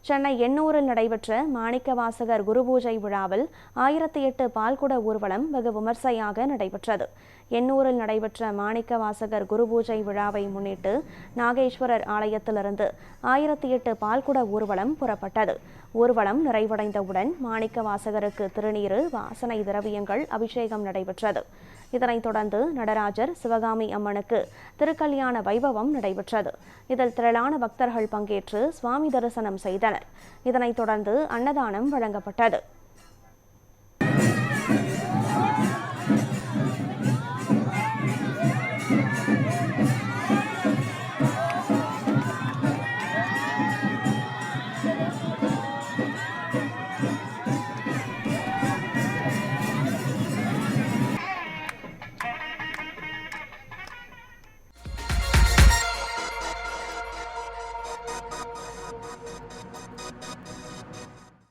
சென்னை எண்ணூரில் நடைபெற்ற மாணிக்கவாசகர் குருபூஜை விழாவில் 1008 பால்குட ஊர்வலம் வெகு விமர்சையாக நடைபெற்றது. எண்ணூரில் நடைபெற்ற மாணிக்கவாசகர் குருபூஜை விழாவை முன்னிட்டு நாகேஸ்வரர் ஆலயத்திலிருந்து 1008 பால்குட ஊர்வலம் புறப்பட்டது. ஊர்வலம் நிறைவடைந்தவுடன் மாணிக்கவாசகருக்கு திருநீறு, வாசனை திரவியங்கள் அபிஷேகம் நடைபெற்றது. இதனைத் தொடர்ந்து நடராஜர், சிவகாமி அம்மனுக்கு திருக்கல்யாண வைபவம் நடைபெற்றது. இதில் திரளான பக்தர்கள் பங்கேற்று சுவாமி தரிசனம் செய்தனர். இதனைத் தொடர்ந்து அன்னதானம் வழங்கப்பட்டது.